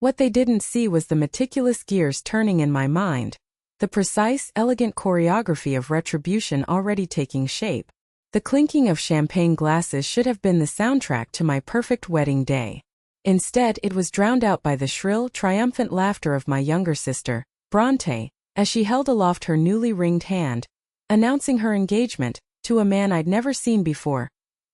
What they didn't see was the meticulous gears turning in my mind, the precise, elegant choreography of retribution already taking shape. The clinking of champagne glasses should have been the soundtrack to my perfect wedding day. Instead, it was drowned out by the shrill, triumphant laughter of my younger sister, Bronte, as she held aloft her newly ringed hand, announcing her engagement to a man I'd never seen before,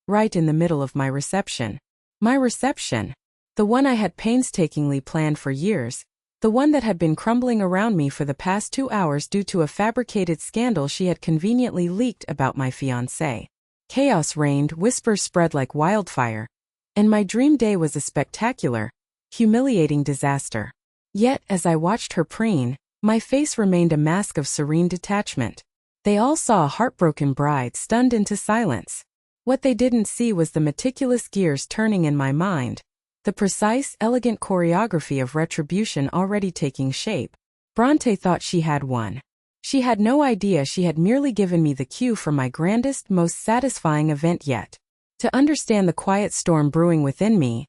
right in the middle of my reception. My reception. The one I had painstakingly planned for years, the one that had been crumbling around me for the past 2 hours due to a fabricated scandal she had conveniently leaked about my fiancé. Chaos reigned, whispers spread like wildfire, and my dream day was a spectacular, humiliating disaster. Yet, as I watched her preen, my face remained a mask of serene detachment. They all saw a heartbroken bride stunned into silence. What they didn't see was the meticulous gears turning in my mind, the precise, elegant choreography of retribution already taking shape. Bronte thought she had won. She had no idea she had merely given me the cue for my grandest, most satisfying event yet. To understand the quiet storm brewing within me,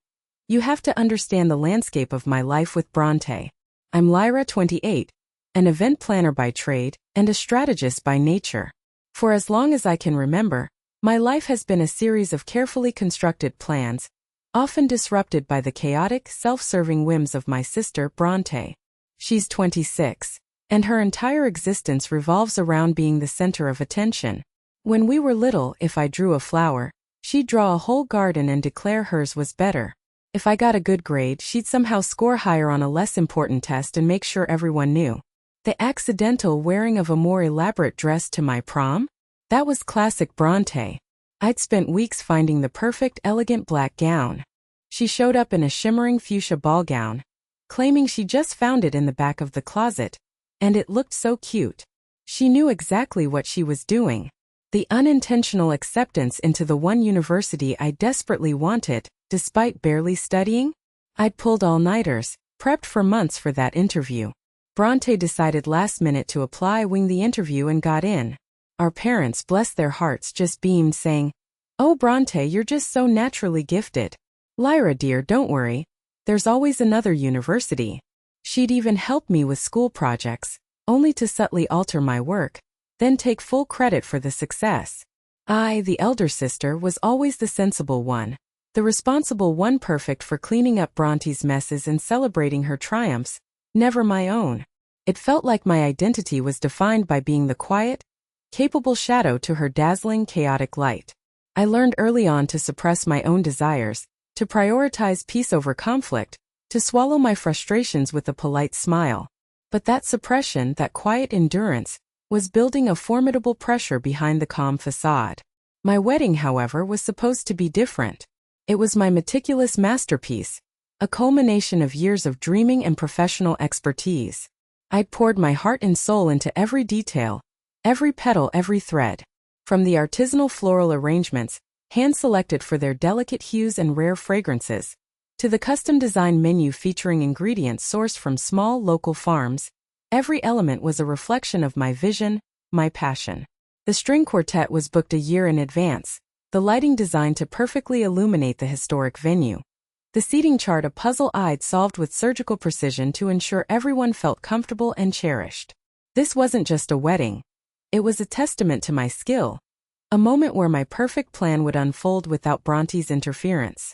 you have to understand the landscape of my life with Bronte. I'm Lyra, 28, an event planner by trade, and a strategist by nature. For as long as I can remember, my life has been a series of carefully constructed plans, often disrupted by the chaotic, self-serving whims of my sister, Bronte. She's 26, and her entire existence revolves around being the center of attention. When we were little, if I drew a flower, she'd draw a whole garden and declare hers was better. If I got a good grade, she'd somehow score higher on a less important test and make sure everyone knew. The accidental wearing of a more elaborate dress to my prom? That was classic Bronte. I'd spent weeks finding the perfect, elegant black gown. She showed up in a shimmering fuchsia ball gown, claiming she just found it in the back of the closet, and it looked so cute. She knew exactly what she was doing. The unintentional acceptance into the one university I desperately wanted, despite barely studying? I'd pulled all-nighters, prepped for months for that interview. Bronte decided last minute to apply, winged the interview, and got in. Our parents, bless their hearts, just beamed, saying, "Oh, Bronte, you're just so naturally gifted. Lyra dear, don't worry. There's always another university." She'd even help me with school projects, only to subtly alter my work, then take full credit for the success. I, the elder sister, was always the sensible one, the responsible one, perfect for cleaning up Bronte's messes and celebrating her triumphs, never my own. It felt like my identity was defined by being the quiet, capable shadow to her dazzling, chaotic light. I learned early on to suppress my own desires, to prioritize peace over conflict, to swallow my frustrations with a polite smile. But that suppression, that quiet endurance, was building a formidable pressure behind the calm facade. My wedding, however, was supposed to be different. It was my meticulous masterpiece, a culmination of years of dreaming and professional expertise. I'd poured my heart and soul into every detail, every petal, every thread. From the artisanal floral arrangements, hand-selected for their delicate hues and rare fragrances, to the custom-designed menu featuring ingredients sourced from small local farms, every element was a reflection of my vision, my passion. The string quartet was booked a year in advance, the lighting designed to perfectly illuminate the historic venue. The seating chart a puzzle I'd solved with surgical precision to ensure everyone felt comfortable and cherished. This wasn't just a wedding. It was a testament to my skill, a moment where my perfect plan would unfold without Bronte's interference.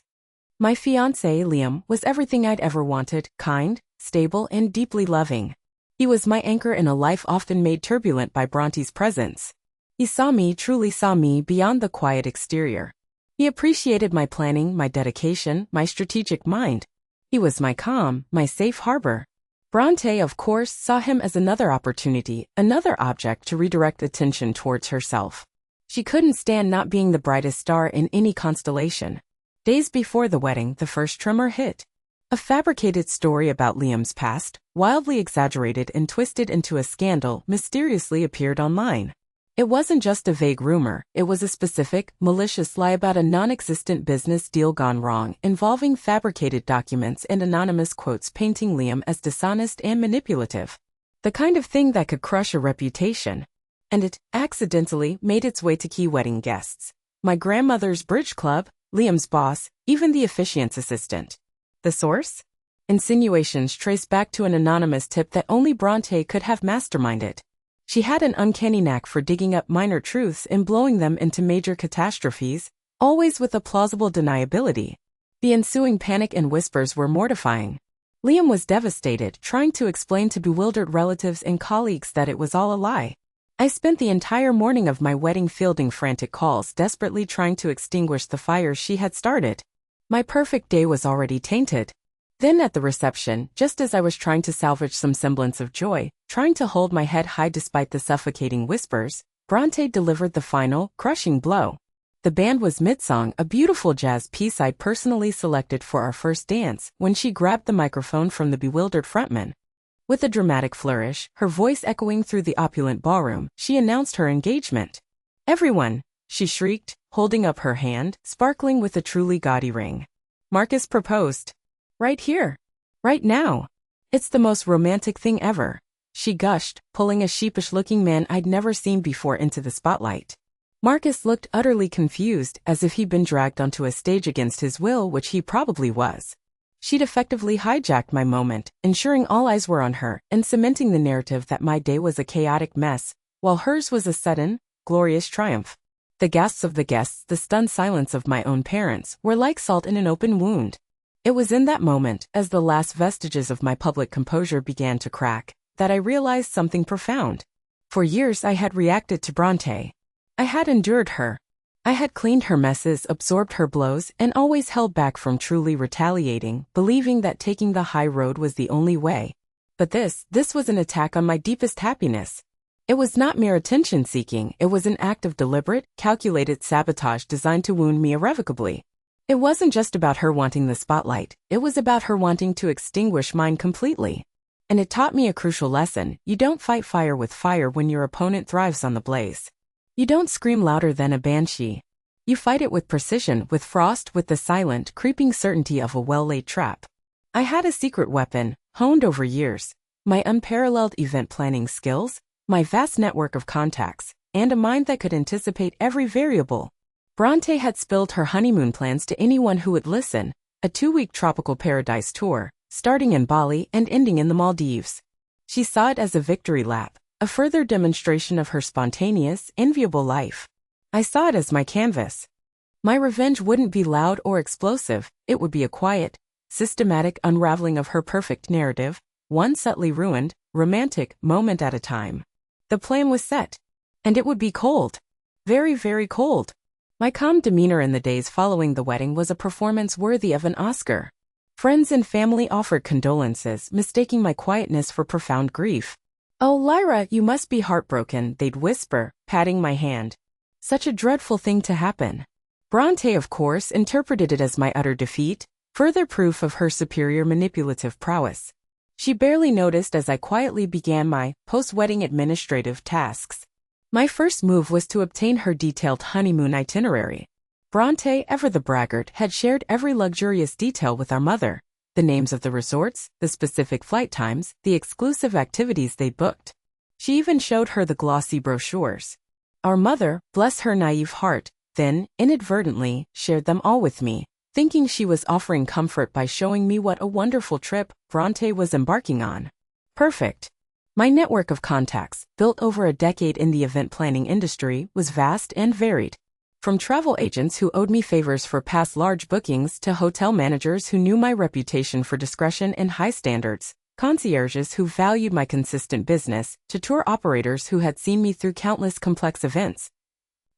My fiancé, Liam, was everything I'd ever wanted: kind, stable, and deeply loving. He was my anchor in a life often made turbulent by Bronte's presence. He saw me, truly saw me, beyond the quiet exterior. He appreciated my planning, my dedication, my strategic mind. He was my calm, my safe harbor. Bronte, of course, saw him as another opportunity, another object to redirect attention towards herself. She couldn't stand not being the brightest star in any constellation. Days before the wedding, the first tremor hit. A fabricated story about Liam's past, wildly exaggerated and twisted into a scandal, mysteriously appeared online. It wasn't just a vague rumor, it was a specific, malicious lie about a non-existent business deal gone wrong, involving fabricated documents and anonymous quotes painting Liam as dishonest and manipulative. The kind of thing that could crush a reputation. And it accidentally made its way to key wedding guests. My grandmother's bridge club, Liam's boss, even the officiant's assistant. The source? Insinuations traced back to an anonymous tip that only Bronte could have masterminded. She had an uncanny knack for digging up minor truths and blowing them into major catastrophes, always with a plausible deniability. The ensuing panic and whispers were mortifying. Liam was devastated, trying to explain to bewildered relatives and colleagues that it was all a lie. I spent the entire morning of my wedding fielding frantic calls, desperately trying to extinguish the fire she had started. My perfect day was already tainted. Then at the reception, just as I was trying to salvage some semblance of joy, trying to hold my head high despite the suffocating whispers, Bronte delivered the final, crushing blow. The band was mid-song, a beautiful jazz piece I'd personally selected for our first dance, when she grabbed the microphone from the bewildered frontman. With a dramatic flourish, her voice echoing through the opulent ballroom, she announced her engagement. "Everyone," she shrieked, holding up her hand, sparkling with a truly gaudy ring. "Marcus proposed. Right here. Right now. It's the most romantic thing ever," she gushed, pulling a sheepish-looking man I'd never seen before into the spotlight. Marcus looked utterly confused, as if he'd been dragged onto a stage against his will, which he probably was. She'd effectively hijacked my moment, ensuring all eyes were on her, and cementing the narrative that my day was a chaotic mess, while hers was a sudden, glorious triumph. The gasps of the guests, the stunned silence of my own parents, were like salt in an open wound. It was in that moment, as the last vestiges of my public composure began to crack, that I realized something profound. For years I had reacted to Bronte. I had endured her. I had cleaned her messes, absorbed her blows, and always held back from truly retaliating, believing that taking the high road was the only way. But this was an attack on my deepest happiness. It was not mere attention-seeking, it was an act of deliberate, calculated sabotage designed to wound me irrevocably. It wasn't just about her wanting the spotlight, it was about her wanting to extinguish mine completely. And it taught me a crucial lesson: you don't fight fire with fire when your opponent thrives on the blaze. You don't scream louder than a banshee. You fight it with precision, with frost, with the silent, creeping certainty of a well-laid trap. I had a secret weapon, honed over years: my unparalleled event planning skills, my vast network of contacts, and a mind that could anticipate every variable. Bronte had spilled her honeymoon plans to anyone who would listen, a 2-week tropical paradise tour, starting in Bali and ending in the Maldives. She saw it as a victory lap, a further demonstration of her spontaneous, enviable life. I saw it as my canvas. My revenge wouldn't be loud or explosive, it would be a quiet, systematic unraveling of her perfect narrative, one subtly ruined, romantic moment at a time. The plan was set. And it would be cold. Very, very cold. My calm demeanor in the days following the wedding was a performance worthy of an Oscar. Friends and family offered condolences, mistaking my quietness for profound grief. "Oh, Lyra, you must be heartbroken," they'd whisper, patting my hand. Such a dreadful thing to happen. Bronte, of course, interpreted it as my utter defeat, further proof of her superior manipulative prowess. She barely noticed as I quietly began my post-wedding administrative tasks. My first move was to obtain her detailed honeymoon itinerary. Bronte, ever the braggart, had shared every luxurious detail with our mother: the names of the resorts, the specific flight times, the exclusive activities they booked. She even showed her the glossy brochures. Our mother, bless her naive heart, then, inadvertently, shared them all with me, thinking she was offering comfort by showing me what a wonderful trip Bronte was embarking on. Perfect. My network of contacts, built over a decade in the event planning industry, was vast and varied. From travel agents who owed me favors for past large bookings to hotel managers who knew my reputation for discretion and high standards, concierges who valued my consistent business, to tour operators who had seen me through countless complex events.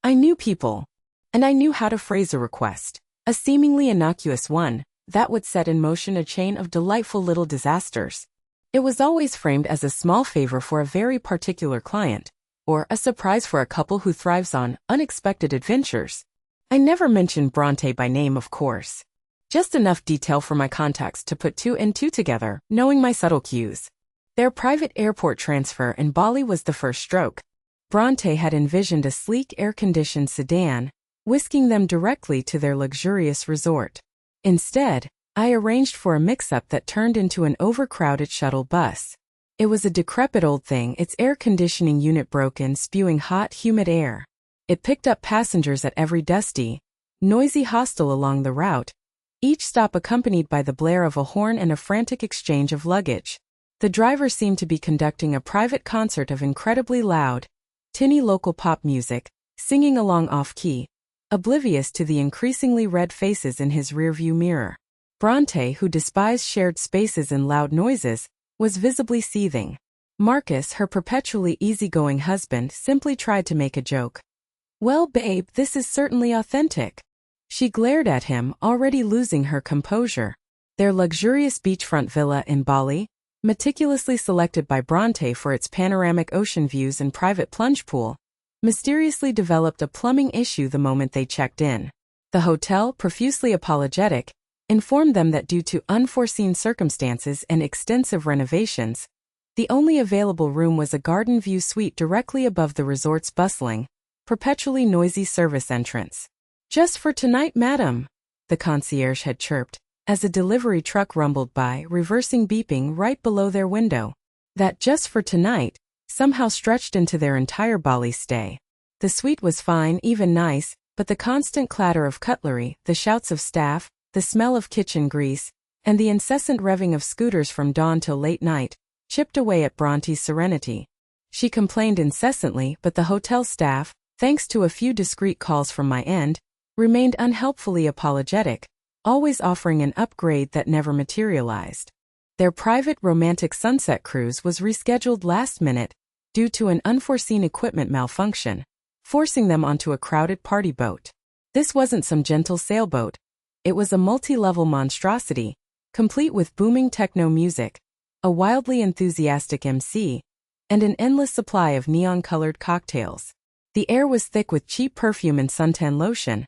I knew people. And I knew how to phrase a request, a seemingly innocuous one, that would set in motion a chain of delightful little disasters. It was always framed as a small favor for a very particular client, or a surprise for a couple who thrives on unexpected adventures. I never mentioned Bronte by name, of course. Just enough detail for my contacts to put 2 and 2 together, knowing my subtle cues. Their private airport transfer in Bali was the first stroke. Bronte had envisioned a sleek air-conditioned sedan, whisking them directly to their luxurious resort. Instead, I arranged for a mix-up that turned into an overcrowded shuttle bus. It was a decrepit old thing, its air conditioning unit broken, spewing hot, humid air. It picked up passengers at every dusty, noisy hostel along the route. each stop accompanied by the blare of a horn and a frantic exchange of luggage. The driver seemed to be conducting a private concert of incredibly loud, tinny local pop music, singing along off-key, oblivious to the increasingly red faces in his rearview mirror. Bronte, who despised shared spaces and loud noises, was visibly seething. Marcus, her perpetually easygoing husband, simply tried to make a joke. "Well, babe, this is certainly authentic." She glared at him, already losing her composure. Their luxurious beachfront villa in Bali, meticulously selected by Bronte for its panoramic ocean views and private plunge pool, mysteriously developed a plumbing issue the moment they checked in. The hotel, profusely apologetic, informed them that due to unforeseen circumstances and extensive renovations, the only available room was a garden view suite directly above the resort's bustling, perpetually noisy service entrance. "Just for tonight, madam," the concierge had chirped, as a delivery truck rumbled by, reversing beeping right below their window. That "just for tonight" somehow stretched into their entire Bali stay. The suite was fine, even nice, but the constant clatter of cutlery, the shouts of staff, the smell of kitchen grease, and the incessant revving of scooters from dawn till late night, chipped away at Bronte's serenity. She complained incessantly, but the hotel staff, thanks to a few discreet calls from my end, remained unhelpfully apologetic, always offering an upgrade that never materialized. Their private romantic sunset cruise was rescheduled last minute due to an unforeseen equipment malfunction, forcing them onto a crowded party boat. This wasn't some gentle sailboat. It was a multi-level monstrosity, complete with booming techno music, a wildly enthusiastic MC, and an endless supply of neon-colored cocktails. The air was thick with cheap perfume and suntan lotion,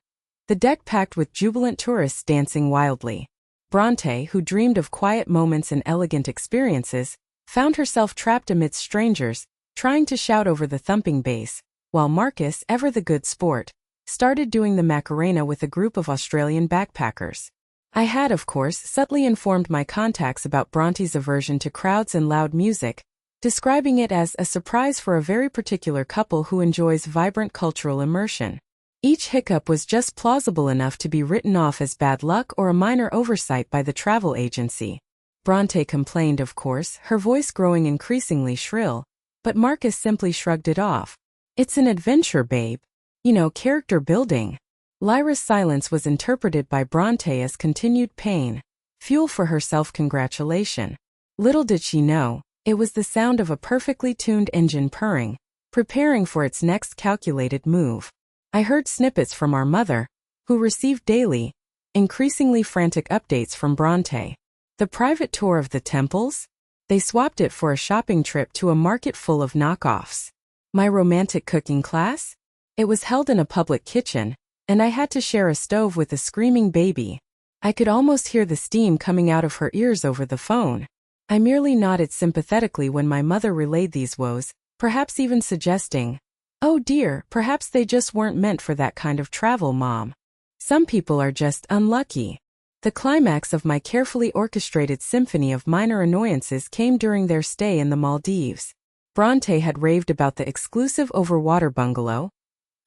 the deck packed with jubilant tourists dancing wildly. Bronte, who dreamed of quiet moments and elegant experiences, found herself trapped amidst strangers, trying to shout over the thumping bass, while Marcus, ever the good sport, started doing the Macarena with a group of Australian backpackers. I had, of course, subtly informed my contacts about Bronte's aversion to crowds and loud music, describing it as a surprise for a very particular couple who enjoys vibrant cultural immersion. Each hiccup was just plausible enough to be written off as bad luck or a minor oversight by the travel agency. Bronte complained, of course, her voice growing increasingly shrill, but Marcus simply shrugged it off. "It's an adventure, babe. You know, character building." Lyra's silence was interpreted by Bronte as continued pain, fuel for her self-congratulation. Little did she know, it was the sound of a perfectly tuned engine purring, preparing for its next calculated move. I heard snippets from our mother, who received daily, increasingly frantic updates from Bronte. The private tour of the temples? They swapped it for a shopping trip to a market full of knockoffs. My romantic cooking class? It was held in a public kitchen, and I had to share a stove with a screaming baby. I could almost hear the steam coming out of her ears over the phone. I merely nodded sympathetically when my mother relayed these woes, perhaps even suggesting, "Oh dear, perhaps they just weren't meant for that kind of travel, Mom. Some people are just unlucky." The climax of my carefully orchestrated symphony of minor annoyances came during their stay in the Maldives. Bronte had raved about the exclusive overwater bungalow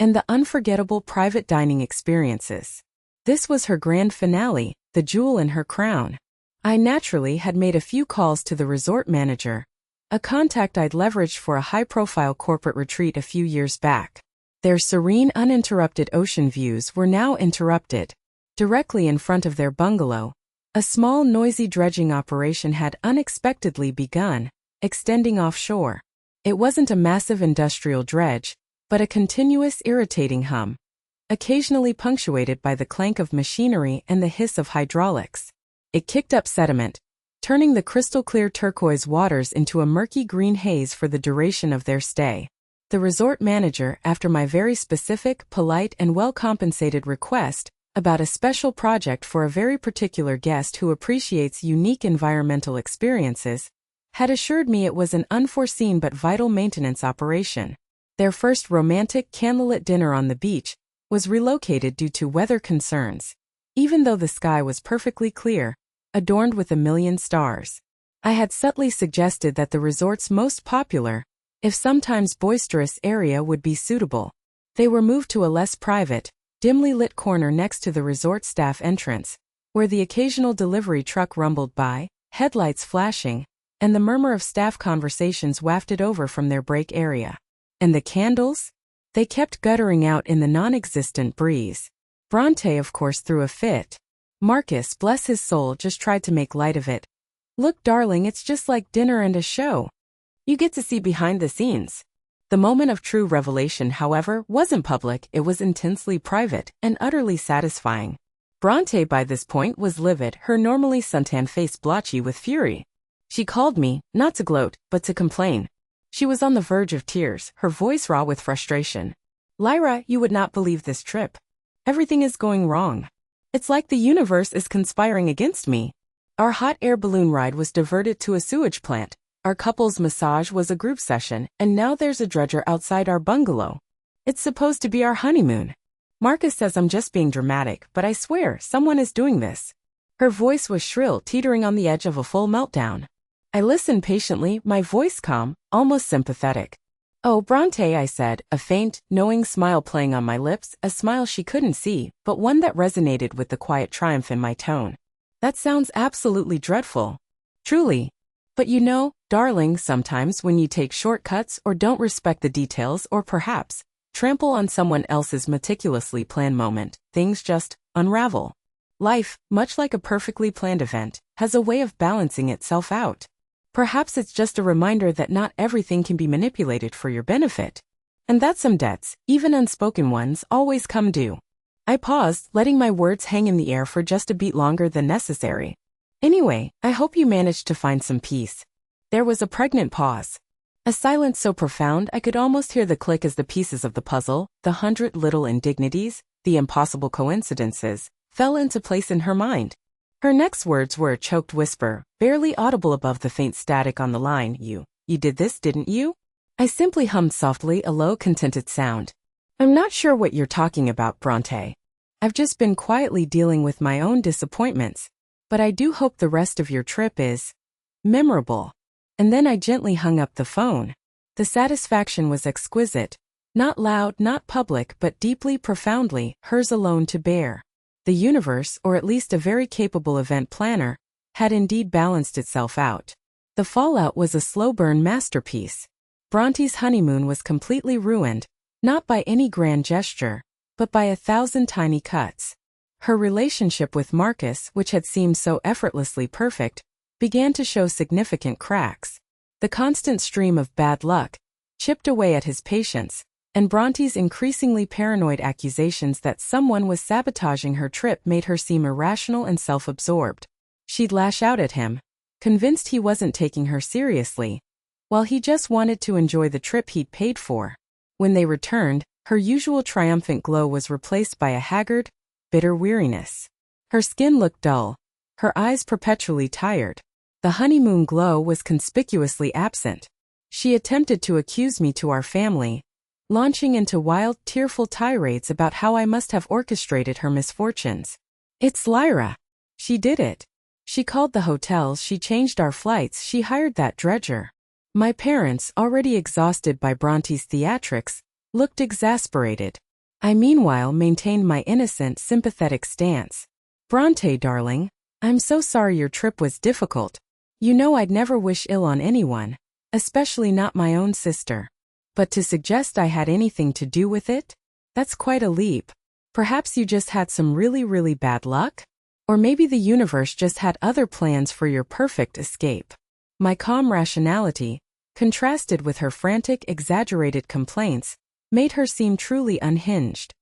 and the unforgettable private dining experiences. This was her grand finale, the jewel in her crown. I naturally had made a few calls to the resort manager, a contact I'd leveraged for a high-profile corporate retreat a few years back. Their serene, uninterrupted ocean views were now interrupted. Directly in front of their bungalow, a small, noisy dredging operation had unexpectedly begun, extending offshore. It wasn't a massive industrial dredge, but a continuous, irritating hum, occasionally punctuated by the clank of machinery and the hiss of hydraulics. It kicked up sediment, turning the crystal-clear turquoise waters into a murky green haze for the duration of their stay. The resort manager, after my very specific, polite, and well-compensated request about a special project for a very particular guest who appreciates unique environmental experiences, had assured me it was an unforeseen but vital maintenance operation. Their first romantic candlelit dinner on the beach was relocated due to weather concerns, even though the sky was perfectly clear, adorned with a million stars. I had subtly suggested that the resort's most popular, if sometimes boisterous area would be suitable. They were moved to a less private, dimly lit corner next to the resort staff entrance, where the occasional delivery truck rumbled by, headlights flashing, and the murmur of staff conversations wafted over from their break area. And the candles? They kept guttering out in the non-existent breeze. Bronte, of course, threw a fit. Marcus, bless his soul, just tried to make light of it. Look, darling, it's just like dinner and a show. You get to see behind the scenes. The moment of true revelation, however, wasn't public, it was intensely private and utterly satisfying. Bronte by this point was livid, her normally suntan face blotchy with fury. She called me, not to gloat, but to complain. She was on the verge of tears, her voice raw with frustration. Lyra, you would not believe this trip. Everything is going wrong. It's like the universe is conspiring against me. Our hot air balloon ride was diverted to a sewage plant. Our couple's massage was a group session, and now there's a dredger outside our bungalow. It's supposed to be our honeymoon. Marcus says I'm just being dramatic, but I swear, someone is doing this. Her voice was shrill, teetering on the edge of a full meltdown. I listened patiently, my voice calm, almost sympathetic. Oh, Bronte, I said, a faint, knowing smile playing on my lips, a smile she couldn't see, but one that resonated with the quiet triumph in my tone. That sounds absolutely dreadful. Truly. But you know, darling, sometimes when you take shortcuts or don't respect the details or perhaps trample on someone else's meticulously planned moment, things just unravel. Life, much like a perfectly planned event, has a way of balancing itself out. Perhaps it's just a reminder that not everything can be manipulated for your benefit. And that some debts, even unspoken ones, always come due. I paused, letting my words hang in the air for just a beat longer than necessary. Anyway, I hope you managed to find some peace. There was a pregnant pause. A silence so profound I could almost hear the click as the pieces of the puzzle, the 100 little indignities, the impossible coincidences, fell into place in her mind. Her next words were a choked whisper, barely audible above the faint static on the line. You did this, didn't you? I simply hummed softly, a low, contented sound. I'm not sure what you're talking about, Bronte. I've just been quietly dealing with my own disappointments. But I do hope the rest of your trip is memorable. And then I gently hung up the phone. The satisfaction was exquisite. Not loud, not public, but deeply, profoundly, hers alone to bear. The universe, or at least a very capable event planner, had indeed balanced itself out. The fallout was a slow-burn masterpiece. Bronte's honeymoon was completely ruined, not by any grand gesture, but by 1,000 tiny cuts. Her relationship with Marcus, which had seemed so effortlessly perfect, began to show significant cracks. The constant stream of bad luck chipped away at his patience, and Bronte's increasingly paranoid accusations that someone was sabotaging her trip made her seem irrational and self-absorbed. She'd lash out at him, convinced he wasn't taking her seriously, while he just wanted to enjoy the trip he'd paid for. When they returned, her usual triumphant glow was replaced by a haggard, bitter weariness. Her skin looked dull, her eyes perpetually tired. The honeymoon glow was conspicuously absent. She attempted to accuse me to our family, launching into wild, tearful tirades about how I must have orchestrated her misfortunes. It's Lyra. She did it. She called the hotels, she changed our flights, she hired that dredger. My parents, already exhausted by Bronte's theatrics, looked exasperated. I meanwhile maintained my innocent, sympathetic stance. Bronte, darling, I'm so sorry your trip was difficult. You know I'd never wish ill on anyone, especially not my own sister. But to suggest I had anything to do with it? That's quite a leap. Perhaps you just had some really, really bad luck? Or maybe the universe just had other plans for your perfect escape. My calm rationality, contrasted with her frantic, exaggerated complaints, made her seem truly unhinged.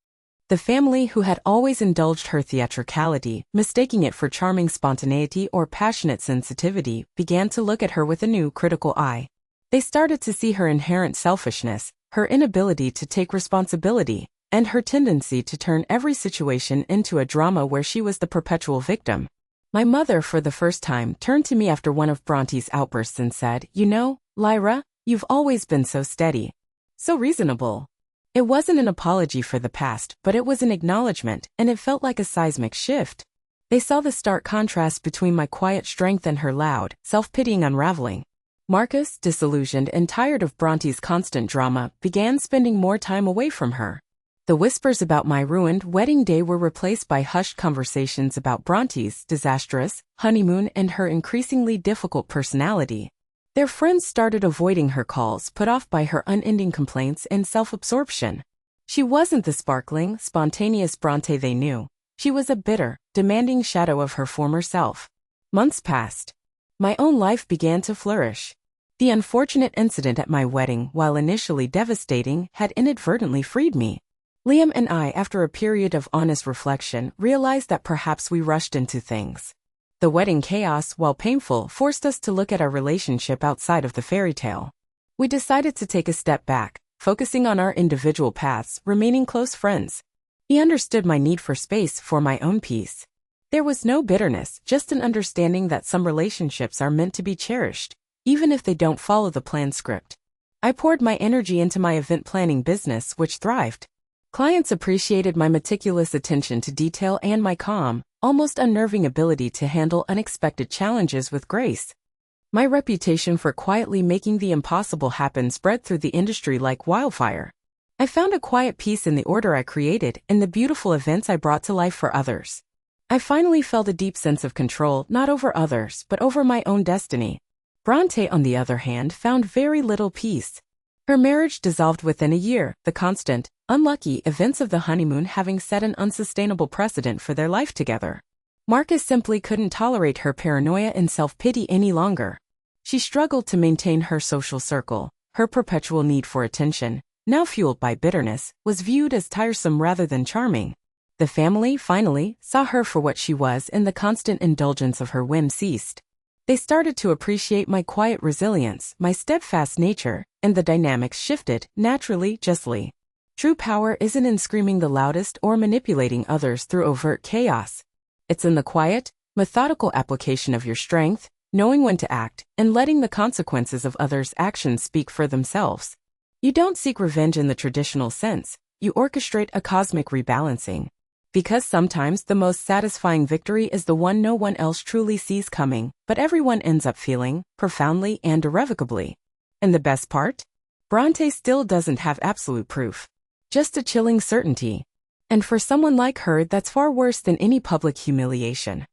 The family, who had always indulged her theatricality, mistaking it for charming spontaneity or passionate sensitivity, began to look at her with a new, critical eye. They started to see her inherent selfishness, her inability to take responsibility, and her tendency to turn every situation into a drama where she was the perpetual victim. My mother, for the first time, turned to me after one of Bronte's outbursts and said, "You know, Lyra, you've always been so steady. So reasonable." It wasn't an apology for the past, but it was an acknowledgement, and it felt like a seismic shift. They saw the stark contrast between my quiet strength and her loud, self-pitying unraveling. Marcus, disillusioned and tired of Bronte's constant drama, began spending more time away from her. The whispers about my ruined wedding day were replaced by hushed conversations about Bronte's disastrous honeymoon and her increasingly difficult personality. Their friends started avoiding her calls, put off by her unending complaints and self-absorption. She wasn't the sparkling, spontaneous Bronte they knew. She was a bitter, demanding shadow of her former self. Months passed. My own life began to flourish. The unfortunate incident at my wedding, while initially devastating, had inadvertently freed me. Liam and I, after a period of honest reflection, realized that perhaps we rushed into things. The wedding chaos, while painful, forced us to look at our relationship outside of the fairy tale. We decided to take a step back, focusing on our individual paths, remaining close friends. He understood my need for space for my own peace. There was no bitterness, just an understanding that some relationships are meant to be cherished, even if they don't follow the planned script. I poured my energy into my event planning business, which thrived. Clients appreciated my meticulous attention to detail and my calm, almost unnerving ability to handle unexpected challenges with grace. My reputation for quietly making the impossible happen spread through the industry like wildfire. I found a quiet peace in the order I created and the beautiful events I brought to life for others. I finally felt a deep sense of control, not over others, but over my own destiny. Bronte, on the other hand, found very little peace. Her marriage dissolved within a year, the constant, unlucky events of the honeymoon having set an unsustainable precedent for their life together. Marcus simply couldn't tolerate her paranoia and self-pity any longer. She struggled to maintain her social circle. Her perpetual need for attention, now fueled by bitterness, was viewed as tiresome rather than charming. The family, finally, saw her for what she was and the constant indulgence of her whim ceased. They started to appreciate my quiet resilience, my steadfast nature, and the dynamics shifted, naturally, justly. True power isn't in screaming the loudest or manipulating others through overt chaos. It's in the quiet, methodical application of your strength, knowing when to act, and letting the consequences of others' actions speak for themselves. You don't seek revenge in the traditional sense, you orchestrate a cosmic rebalancing. Because sometimes the most satisfying victory is the one no one else truly sees coming, but everyone ends up feeling, profoundly and irrevocably. And the best part? Bronte still doesn't have absolute proof. Just a chilling certainty. And for someone like her, that's far worse than any public humiliation.